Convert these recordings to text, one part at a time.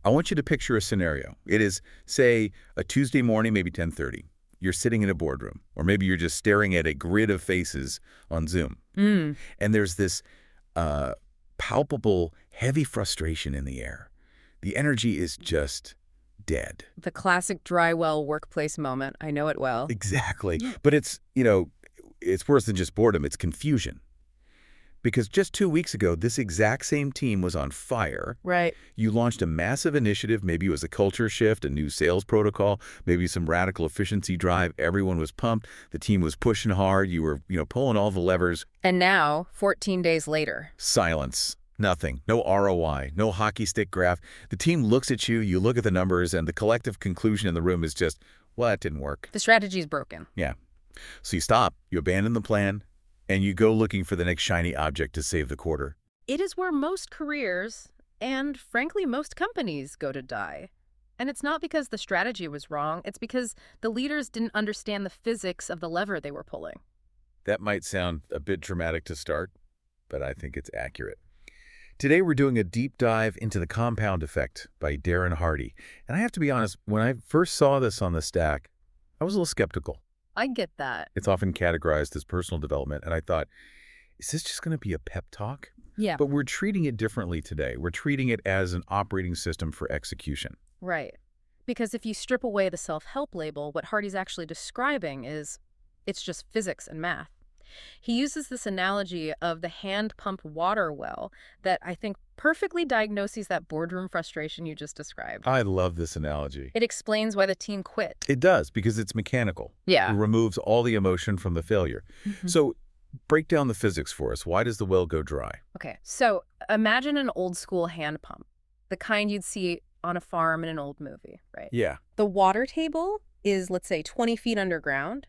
I want you to picture a scenario. It is, say, a Tuesday morning, maybe 10:30. You're sitting in a boardroom, or maybe you're just staring at a grid of faces on Zoom. Mm. And there's this palpable, heavy frustration in the air. The energy is just dead. The classic dry well workplace moment. I know it well. Exactly. But it's, it's worse than just boredom. It's confusion. Because just 2 weeks ago, this exact same team was on fire. Right. You launched a massive initiative. Maybe it was a culture shift, a new sales protocol, maybe some radical efficiency drive. Everyone was pumped. The team was pushing hard. You were, pulling all the levers. And now, 14 days later. Silence. Nothing. No ROI. No hockey stick graph. The team looks at you, you look at the numbers, and the collective conclusion in the room is just, well, that didn't work. The strategy is broken. Yeah. So you stop. You abandon the plan. And you go looking for the next shiny object to save the quarter. It is where most careers, and frankly most companies, go to die. And it's not because the strategy was wrong, it's because the leaders didn't understand the physics of the lever they were pulling. That might sound a bit dramatic to start, but I think it's accurate. Today we're doing a deep dive into the compound effect by Darren Hardy. And I have to be honest, when I first saw this on the stack, I was a little skeptical. I get that. It's often categorized as personal development, and I thought, is this just going to be a pep talk? Yeah. But we're treating it differently today. We're treating it as an operating system for execution. Right. Because if you strip away the self-help label, what Hardy's actually describing is it's just physics and math. He uses this analogy of the hand-pumped water well that I think perfectly diagnoses that boardroom frustration you just described. I love this analogy. It explains why the team quit. It does, because it's mechanical. Yeah. It removes all the emotion from the failure. So break down the physics for us. Why does the well go dry? Okay, so imagine an old-school hand pump, the kind you'd see on a farm in an old movie, right? Yeah. The water table is, let's say, 20 feet underground.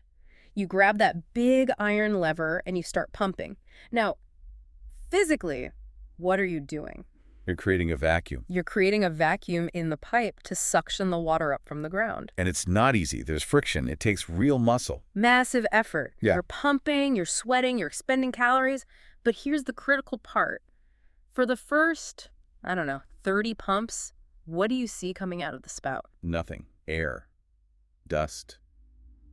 You grab that big iron lever and you start pumping. Now, physically, what are you doing? You're creating a vacuum. You're creating a vacuum in the pipe to suction the water up from the ground. And it's not easy. There's friction. It takes real muscle. Massive effort. Yeah. You're pumping, you're sweating, you're expending calories. But here's the critical part. For the first, 30 pumps, what do you see coming out of the spout? Nothing. Air. Dust.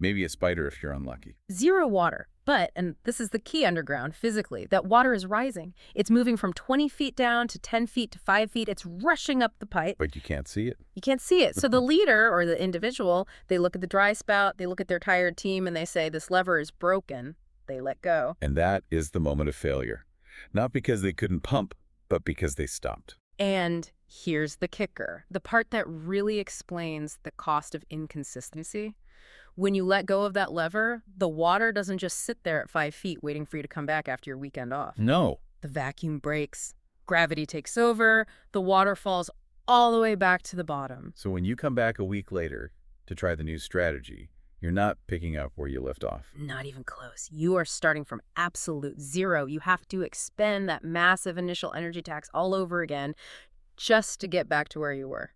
Maybe a spider if you're unlucky. Zero water. But, and this is the key underground physically, that water is rising. It's moving from 20 feet down to 10 feet to 5 feet. It's rushing up the pipe. But you can't see it. You can't see it. So the leader or the individual, they look at the dry spout, they look at their tired team, and they say, this lever is broken. They let go. And that is the moment of failure. Not because they couldn't pump, but because they stopped. And here's the kicker, the part that really explains the cost of inconsistency. When you let go of that lever, the water doesn't just sit there at 5 feet waiting for you to come back after your weekend off. No. The vacuum breaks, gravity takes over, the water falls all the way back to the bottom. So when you come back a week later to try the new strategy, you're not picking up where you left off. Not even close. You are starting from absolute zero. You have to expend that massive initial energy tax all over again just to get back to where you were.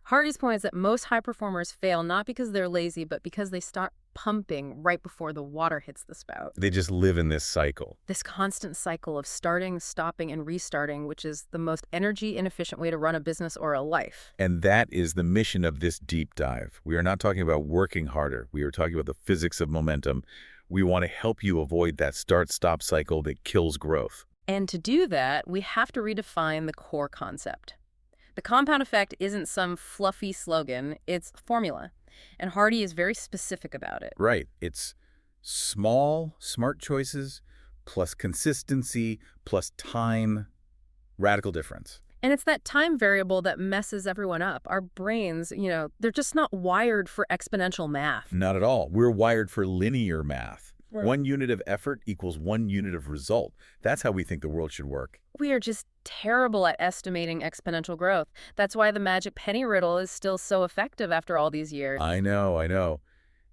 Hardy's point is that most high performers fail not because they're lazy, but because they start pumping right before the water hits the spout. They just live in this cycle. This constant cycle of starting, stopping, and restarting, which is the most energy inefficient way to run a business or a life. And that is the mission of this deep dive. We are not talking about working harder. We are talking about the physics of momentum. We want to help you avoid that start-stop cycle that kills growth. And to do that, we have to redefine the core concept. The compound effect isn't some fluffy slogan, it's a formula. And Hardy is very specific about it. Right. It's small, smart choices, plus consistency, plus time, radical difference. And it's that time variable that messes everyone up. Our brains, they're just not wired for exponential math. Not at all. We're wired for linear math. Right. 1 unit of effort equals 1 unit of result. That's how we think the world should work. We are just terrible at estimating exponential growth. That's why the magic penny riddle is still so effective after all these years. I know.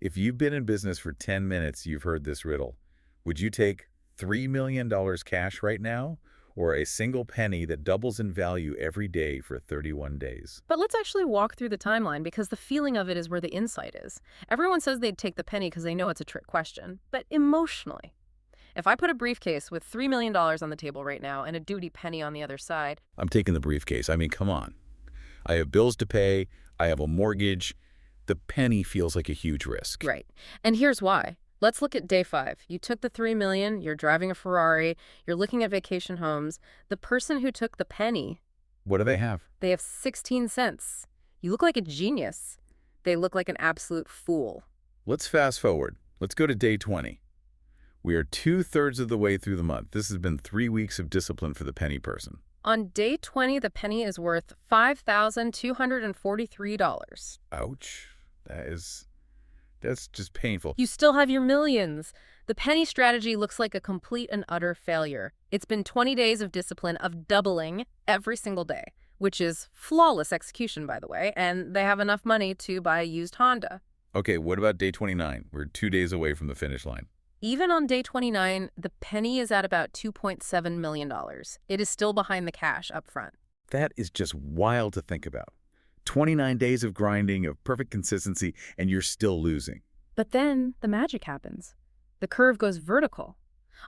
If you've been in business for 10 minutes, you've heard this riddle. Would you take $3 million cash right now, or a single penny that doubles in value every day for 31 days? But let's actually walk through the timeline, because the feeling of it is where the insight is. Everyone says they'd take the penny because they know it's a trick question. But emotionally, if I put a briefcase with $3 million on the table right now and a duty penny on the other side... I'm taking the briefcase. I mean, come on. I have bills to pay. I have a mortgage. The penny feels like a huge risk. Right. And here's why. Let's look at day 5. You took the $3 million, you're driving a Ferrari, you're looking at vacation homes. The person who took the penny, What do they have? they have 16 cents. You look like a genius. They look like an absolute fool. Let's fast forward. Let's go to day 20. We are 2/3 of the way through the month. This has been 3 weeks of discipline for the penny person. On day 20, the penny is worth $5,243. Ouch. That's just painful. You still have your millions. The penny strategy looks like a complete and utter failure. It's been 20 days of discipline of doubling every single day, which is flawless execution, by the way, and they have enough money to buy a used Honda. Okay, what about day 29? We're 2 days away from the finish line. Even on day 29, the penny is at about $2.7 million. It is still behind the cash up front. That is just wild to think about. 29 days of grinding, of perfect consistency, and you're still losing. But then the magic happens. The curve goes vertical.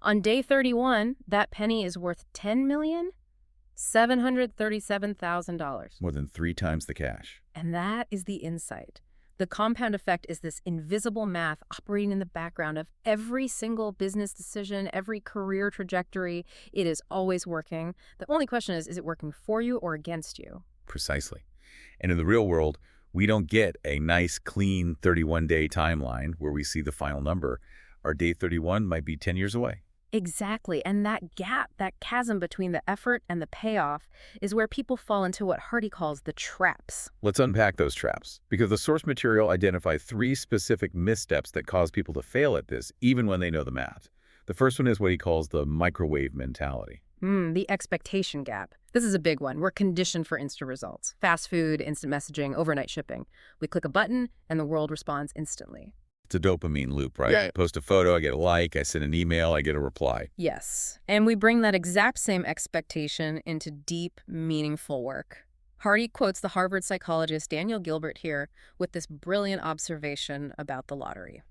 On day 31, that penny is worth $10,737,000. More than 3 times the cash. And that is the insight. The compound effect is this invisible math operating in the background of every single business decision, every career trajectory. It is always working. The only question is it working for you or against you? Precisely. And in the real world, we don't get a nice, clean 31-day timeline where we see the final number. Our day 31 might be 10 years away. Exactly. And that gap, that chasm between the effort and the payoff is where people fall into what Hardy calls the traps. Let's unpack those traps, because the source material identifies 3 specific missteps that cause people to fail at this, even when they know the math. The first one is what he calls the microwave mentality. The expectation gap. This is a big one. We're conditioned for instant results. Fast food, instant messaging, overnight shipping. We click a button and the world responds instantly. It's a dopamine loop, right? Yeah. I post a photo, I get a like, I send an email, I get a reply. Yes. And we bring that exact same expectation into deep, meaningful work. Hardy quotes the Harvard psychologist Daniel Gilbert here with this brilliant observation about the lottery.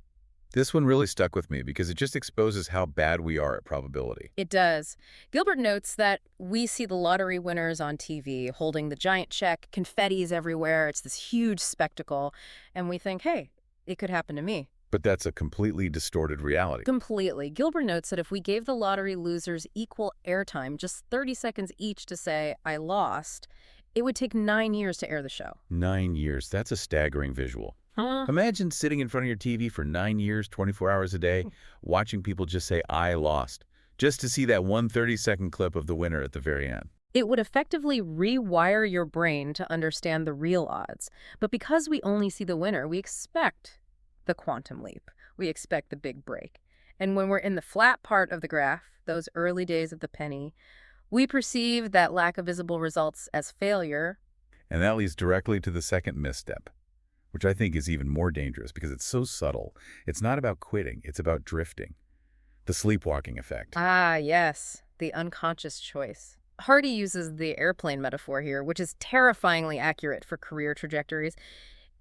This one really stuck with me because it just exposes how bad we are at probability. It does. Gilbert notes that we see the lottery winners on TV holding the giant check, confetti's everywhere, it's this huge spectacle, and we think, hey, it could happen to me. But that's a completely distorted reality. Completely. Gilbert notes that if we gave the lottery losers equal airtime, just 30 seconds each to say, I lost, it would take 9 years to air the show. 9 years. That's a staggering visual. Imagine sitting in front of your TV for 9 years, 24 hours a day, watching people just say, I lost, just to see that one 30-second clip of the winner at the very end. It would effectively rewire your brain to understand the real odds. But because we only see the winner, we expect the quantum leap. We expect the big break. And when we're in the flat part of the graph, those early days of the penny, we perceive that lack of visible results as failure. And that leads directly to the second misstep, which I think is even more dangerous because it's so subtle. It's not about quitting, it's about drifting. The sleepwalking effect. Ah, yes, the unconscious choice. Hardy uses the airplane metaphor here, which is terrifyingly accurate for career trajectories.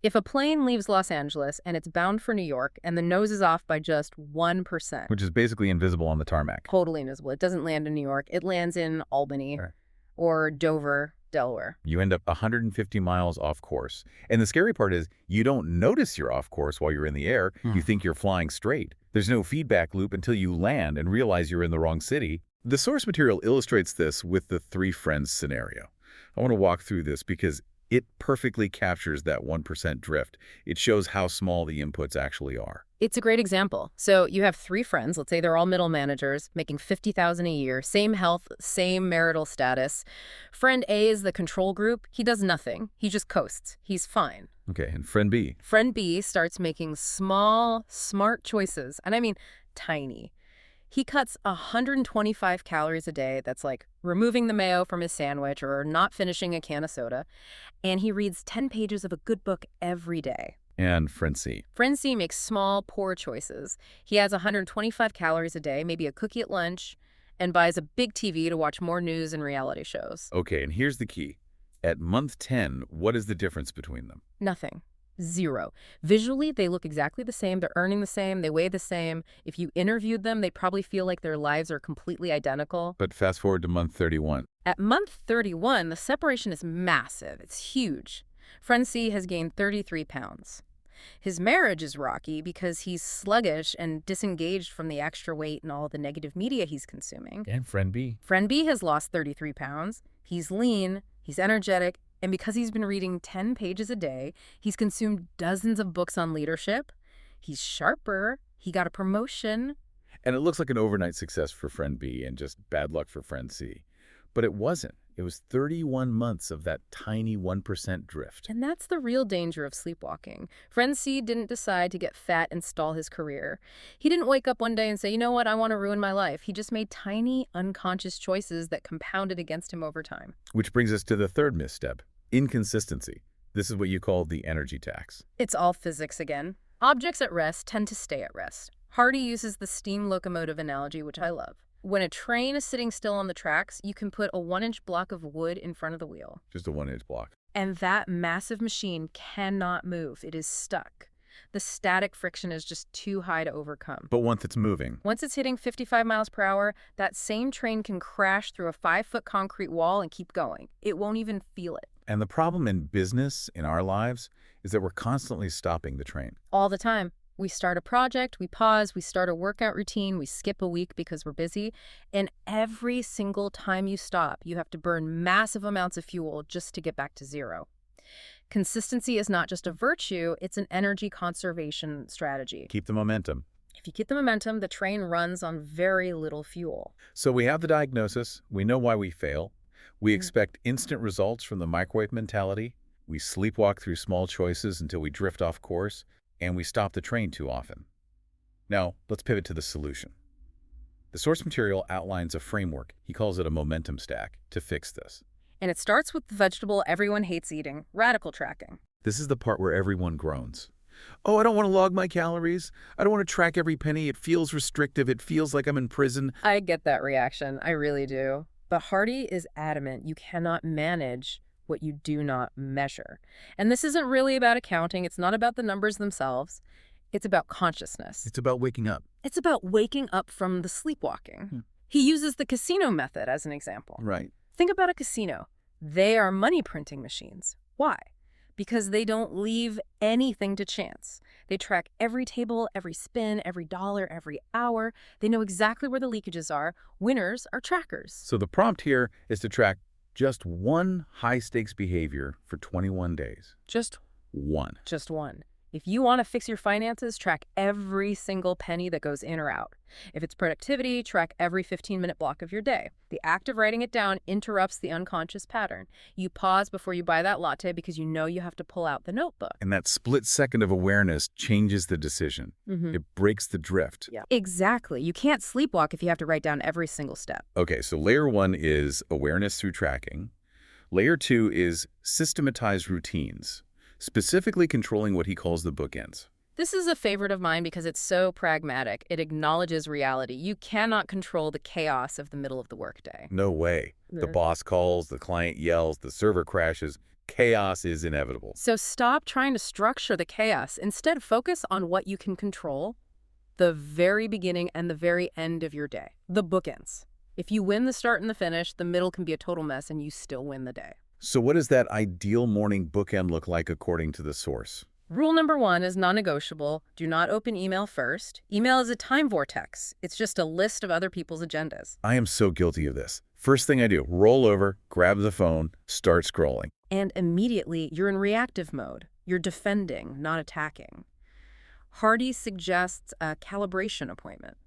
If a plane leaves Los Angeles and it's bound for New York and the nose is off by just 1%. Which is basically invisible on the tarmac. Totally invisible. It doesn't land in New York. It lands in Albany Right. or Dover, Delaware. You end up 150 miles off course. And the scary part is you don't notice you're off course while you're in the air. You think you're flying straight. There's no feedback loop until you land and realize you're in the wrong city. The source material illustrates this with the 3 friends scenario. I want to walk through this because it perfectly captures that 1% drift. It shows how small the inputs actually are. It's a great example. So you have 3 friends, let's say they're all middle managers, making $50,000 a year, same health, same marital status. Friend A is the control group. He does nothing. He just coasts. He's fine. Okay, and friend B. Friend B starts making small, smart choices, and I mean tiny. He cuts 125 calories a day. That's like removing the mayo from his sandwich or not finishing a can of soda. And he reads 10 pages of a good book every day. And friend C. Friend C makes small, poor choices. He has 125 calories a day, maybe a cookie at lunch, and buys a big TV to watch more news and reality shows. Okay, and here's the key. At month 10, what is the difference between them? Nothing. Zero. Visually, they look exactly the same. They're earning the same. They weigh the same. If you interviewed them, they'd probably feel like their lives are completely identical. But fast forward to month 31. At month 31, the separation is massive. It's huge. Friend C has gained 33 pounds. His marriage is rocky because he's sluggish and disengaged from the extra weight and all the negative media he's consuming. And friend B. Friend B has lost 33 pounds. He's lean, he's energetic, and because he's been reading 10 pages a day, he's consumed dozens of books on leadership. He's sharper. He got a promotion. And it looks like an overnight success for friend B and just bad luck for friend C. But it wasn't. It was 31 months of that tiny 1% drift. And that's the real danger of sleepwalking. Friend C didn't decide to get fat and stall his career. He didn't wake up one day and say, you know what, I want to ruin my life. He just made tiny, unconscious choices that compounded against him over time. Which brings us to the third misstep, inconsistency. This is what you call the energy tax. It's all physics again. Objects at rest tend to stay at rest. Hardy uses the steam locomotive analogy, which I love. When a train is sitting still on the tracks, you can put a 1-inch block of wood in front of the wheel. Just a 1-inch block. And that massive machine cannot move. It is stuck. The static friction is just too high to overcome. But once it's moving. Once it's hitting 55 miles per hour, that same train can crash through a 5-foot concrete wall and keep going. It won't even feel it. And the problem in business, in our lives, is that we're constantly stopping the train. All the time. We start a project, we pause, we start a workout routine, we skip a week because we're busy. And every single time you stop, you have to burn massive amounts of fuel just to get back to zero. Consistency is not just a virtue, it's an energy conservation strategy. Keep the momentum. If you keep the momentum, the train runs on very little fuel. So we have the diagnosis. We know why we fail. We expect instant results from the microwave mentality. We sleepwalk through small choices until we drift off course. And we stop the train too often. Now, let's pivot to the solution. The source material outlines a framework, he calls it a momentum stack, to fix this. And it starts with the vegetable everyone hates eating, radical tracking. This is the part where everyone groans. Oh, I don't want to log my calories. I don't want to track every penny. It feels restrictive. It feels like I'm in prison. I get that reaction. I really do. But Hardy is adamant you cannot manage what you do not measure. And this isn't really about accounting. It's not about the numbers themselves. It's about consciousness. It's about waking up. It's about waking up from the sleepwalking. He uses the casino method as an example. Right. Think about a casino. They are money printing machines. Why? Because they don't leave anything to chance. They track every table, every spin, every dollar, every hour. They know exactly where the leakages are. Winners are trackers. So the prompt here is to track just one high-stakes behavior for 21 days. Just one. Just one. If you want to fix your finances, track every single penny that goes in or out. If it's productivity, track every 15-minute block of your day. The act of writing it down interrupts the unconscious pattern. You pause before you buy that latte because you know you have to pull out the notebook. And that split second of awareness changes the decision. It breaks the drift. Yeah, exactly. You can't sleepwalk if you have to write down every single step. Okay, so layer 1 is awareness through tracking. Layer 2 is systematized routines, specifically controlling what he calls the bookends. This is a favorite of mine because it's so pragmatic. It acknowledges reality. You cannot control the chaos of the middle of the workday. No way. The boss calls, the client yells, the server crashes. Chaos is inevitable. So stop trying to structure the chaos. Instead, focus on what you can control, the very beginning and the very end of your day, the bookends. If you win the start and the finish, the middle can be a total mess and you still win the day. So what does that ideal morning bookend look like according to the source? Rule number 1 is non-negotiable. Do not open email first. Email is a time vortex. It's just a list of other people's agendas. I am so guilty of this. First thing I do, roll over, grab the phone, start scrolling. And immediately, you're in reactive mode. You're defending, not attacking. Hardy suggests a calibration appointment,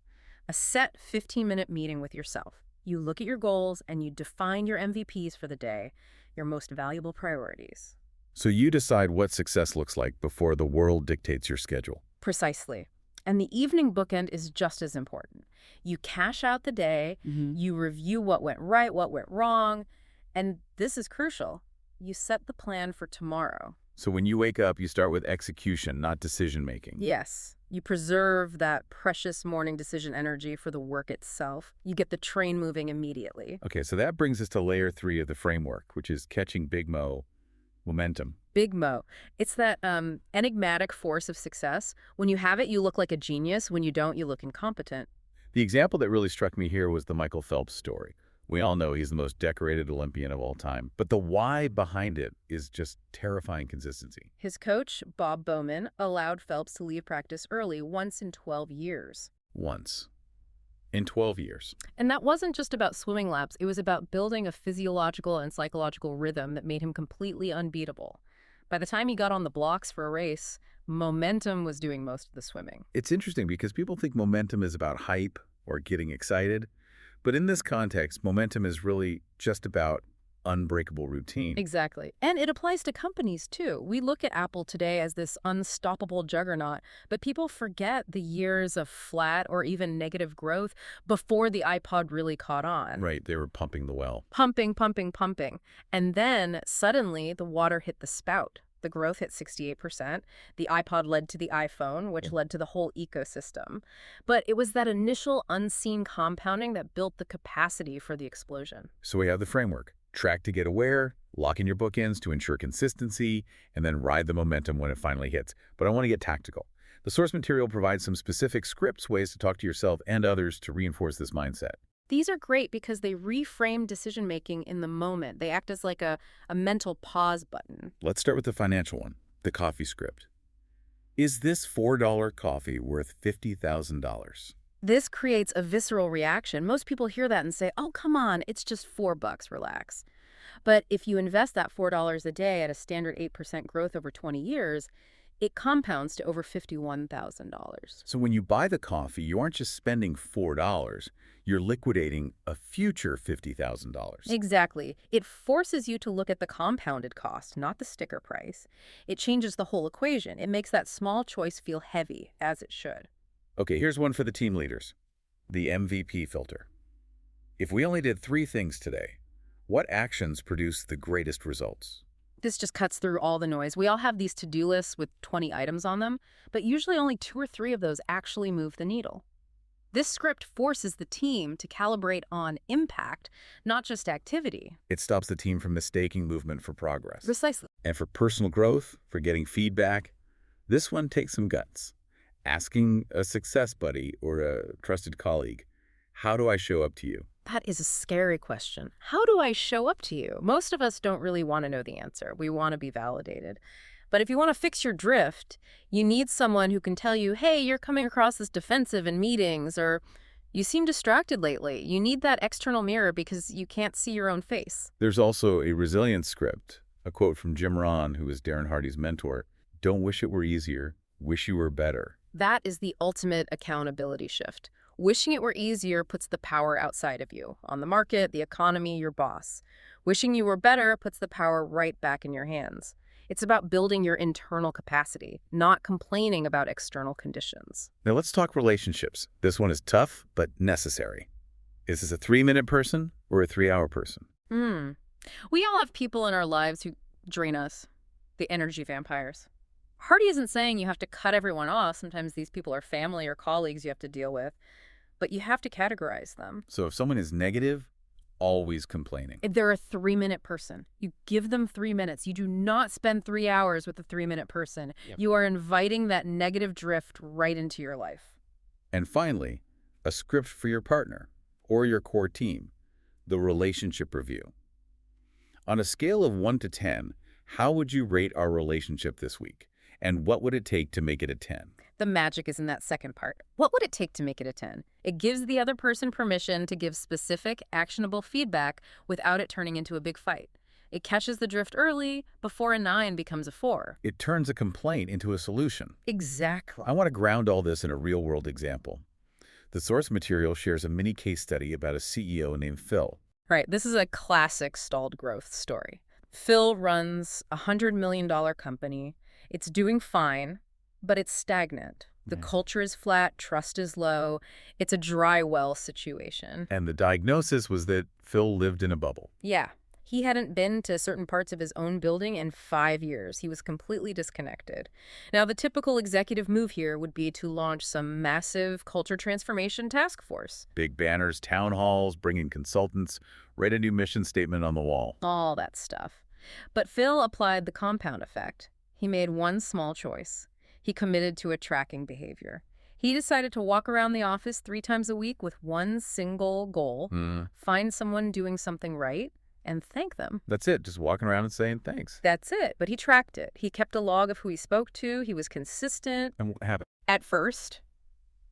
a set 15-minute meeting with yourself. You look at your goals and you define your MVPs for the day, your most valuable priorities. So you decide what success looks like before the world dictates your schedule. Precisely. And the evening bookend is just as important. You cash out the day, you review what went right, what went wrong, and this is crucial. You set the plan for tomorrow. So when you wake up, you start with execution, not decision-making. Yes. You preserve that precious morning decision energy for the work itself. You get the train moving immediately. Okay, so that brings us to layer 3 of the framework, which is catching Big Mo, momentum. Big Mo. It's that enigmatic force of success. When you have it, you look like a genius. When you don't, you look incompetent. The example that really struck me here was the Michael Phelps story. We all know he's the most decorated Olympian of all time, but the why behind it is just terrifying consistency. His coach, Bob Bowman, allowed Phelps to leave practice early once in 12 years. Once. In 12 years. And that wasn't just about swimming laps. It was about building a physiological and psychological rhythm that made him completely unbeatable. By the time he got on the blocks for a race, momentum was doing most of the swimming. It's interesting because people think momentum is about hype or getting excited, but in this context, momentum is really just about unbreakable routine. Exactly. And it applies to companies, too. We look at Apple today as this unstoppable juggernaut, but people forget the years of flat or even negative growth before the iPod really caught on. Right, they were pumping the well. Pumping, pumping, pumping. And then suddenly the water hit the spout. The growth hit 68%. The iPod led to the iPhone, which led to the whole ecosystem. But it was that initial unseen compounding that built the capacity for the explosion. So we have the framework. Track to get aware, lock in your bookends to ensure consistency, and then ride the momentum when it finally hits. But I want to get tactical. The source material provides some specific scripts, ways to talk to yourself and others to reinforce this mindset. These are great because they reframe decision-making in the moment. They act as like a mental pause button. Let's start with the financial one, the coffee script. Is this $4 coffee worth $50,000? This creates a visceral reaction. Most people hear that and say, oh, come on, it's just $4, relax. But if you invest that $4 a day at a standard 8% growth over 20 years, it compounds to over $51,000. So when you buy the coffee, you aren't just spending $4, you're liquidating a future $50,000. Exactly. It forces you to look at the compounded cost, not the sticker price. It changes the whole equation. It makes that small choice feel heavy, as it should. Okay, here's one for the team leaders. The MVP filter. If we only did 3 things today, what actions produce the greatest results? This just cuts through all the noise. We all have these to-do lists with 20 items on them, but usually only 2 or 3 of those actually move the needle. This script forces the team to calibrate on impact, not just activity. It stops the team from mistaking movement for progress. Precisely. And for personal growth, for getting feedback, this one takes some guts. Asking a success buddy or a trusted colleague, how do I show up to you? That is a scary question. How do I show up to you? Most of us don't really want to know the answer. We want to be validated. But if you want to fix your drift, you need someone who can tell you, hey, you're coming across as defensive in meetings, or you seem distracted lately. You need that external mirror because you can't see your own face. There's also a resilience script, a quote from Jim Rohn, who was Darren Hardy's mentor. Don't wish it were easier, wish you were better. That is the ultimate accountability shift. Wishing it were easier puts the power outside of you, on the market, the economy, your boss. Wishing you were better puts the power right back in your hands. It's about building your internal capacity, not complaining about external conditions. Now let's talk relationships. This one is tough, but necessary. Is this a 3-minute person or a 3-hour person? We all have people in our lives who drain us, the energy vampires. Hardy isn't saying you have to cut everyone off. Sometimes these people are family or colleagues you have to deal with, but you have to categorize them. So if someone is negative, always complaining. If they're a 3-minute person, you give them 3 minutes. You do not spend 3 hours with a 3-minute person. Yep. You are inviting that negative drift right into your life. And finally, a script for your partner or your core team, the relationship review. On a scale of 1 to 10, how would you rate our relationship this week? And what would it take to make it a 10? The magic is in that second part. What would it take to make it a 10? It gives the other person permission to give specific, actionable feedback without it turning into a big fight. It catches the drift early before a 9 becomes a 4. It turns a complaint into a solution. Exactly. I want to ground all this in a real-world example. The source material shares a mini case study about a CEO named Phil. Right, this is a classic stalled growth story. Phil runs a $100 million company. It's doing fine, but it's stagnant. The culture is flat, trust is low. It's a dry well situation. And the diagnosis was that Phil lived in a bubble. Yeah. He hadn't been to certain parts of his own building in 5 years. He was completely disconnected. Now, the typical executive move here would be to launch some massive culture transformation task force. Big banners, town halls, bring in consultants, write a new mission statement on the wall. All that stuff. But Phil applied the compound effect. He made one small choice. He committed to a tracking behavior. He decided to walk around the office 3 times a week with one single goal: find someone doing something right and thank them. That's it, just walking around and saying thanks. That's it, but he tracked it. He kept a log of who he spoke to. He was consistent. And what happened? At first,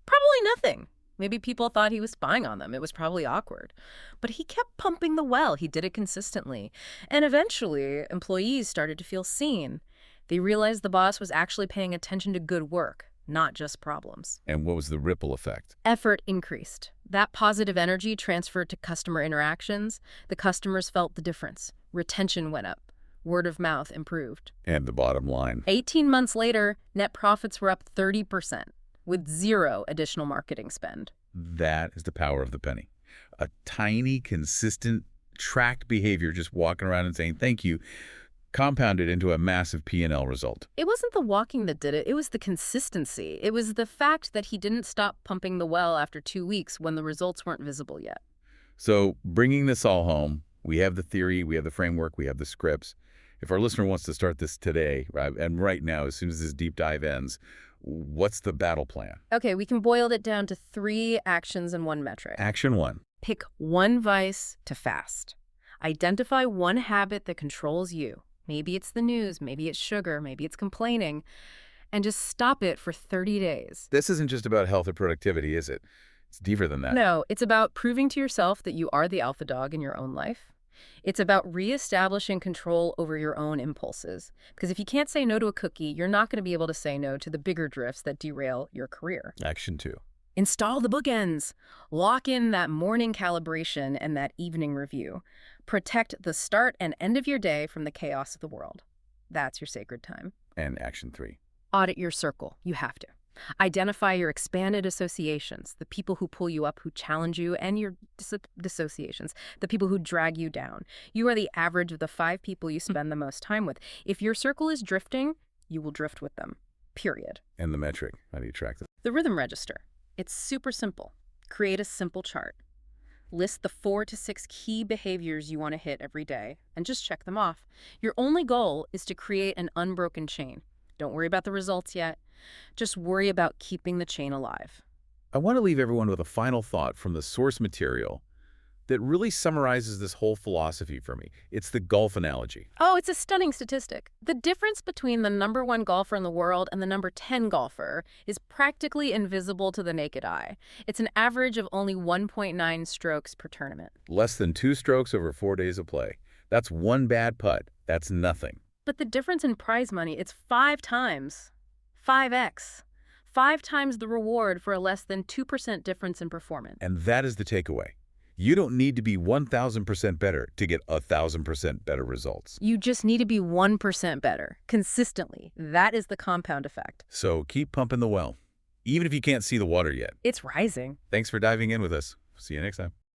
probably nothing. Maybe people thought he was spying on them. It was probably awkward. But he kept pumping the well. He did it consistently. And eventually, employees started to feel seen. They realized the boss was actually paying attention to good work, not just problems. And what was the ripple effect? Effort increased. That positive energy transferred to customer interactions. The customers felt the difference. Retention went up. Word of mouth improved. And the bottom line? 18 months later, net profits were up 30%, with zero additional marketing spend. That is the power of the penny. A tiny, consistent, tracked behavior, just walking around and saying thank you, compounded into a massive P&L result. It wasn't the walking that did it. It was the consistency. It was the fact that he didn't stop pumping the well after 2 weeks when the results weren't visible yet. So bringing this all home, we have the theory, we have the framework, we have the scripts. If our listener wants to start this today, right, and right now, as soon as this deep dive ends, what's the battle plan? Okay, we can boil it down to 3 actions and 1 metric. Action 1. Pick one vice to fast. Identify one habit that controls you. Maybe it's the news, maybe it's sugar, maybe it's complaining, and just stop it for 30 days. This isn't just about health or productivity, is it? It's deeper than that. No, it's about proving to yourself that you are the alpha dog in your own life. It's about reestablishing control over your own impulses. Because if you can't say no to a cookie, you're not going to be able to say no to the bigger drifts that derail your career. Action 2. Install the bookends. Lock in that morning calibration and that evening review. Protect the start and end of your day from the chaos of the world. That's your sacred time. And action 3. Audit your circle. You have to. Identify your expanded associations, the people who pull you up, who challenge you, and your dissociations, the people who drag you down. You are the average of the 5 people you spend the most time with. If your circle is drifting, you will drift with them. Period. And the metric. How do you track that? The rhythm register. It's super simple. Create a simple chart. List the 4 to 6 key behaviors you want to hit every day, and just check them off. Your only goal is to create an unbroken chain. Don't worry about the results yet. Just worry about keeping the chain alive. I want to leave everyone with a final thought from the source material that really summarizes this whole philosophy for me. It's the golf analogy. Oh, it's a stunning statistic. The difference between the #1 golfer in the world and the #10 golfer is practically invisible to the naked eye. It's an average of only 1.9 strokes per tournament. Less than 2 strokes over 4 days of play. That's one bad putt. That's nothing. But the difference in prize money, it's 5 times. 5x. 5 times the reward for a less than 2% difference in performance. And that is the takeaway. You don't need to be 1,000% better to get 1,000% better results. You just need to be 1% better, consistently. That is the compound effect. So keep pumping the well, even if you can't see the water yet. It's rising. Thanks for diving in with us. See you next time.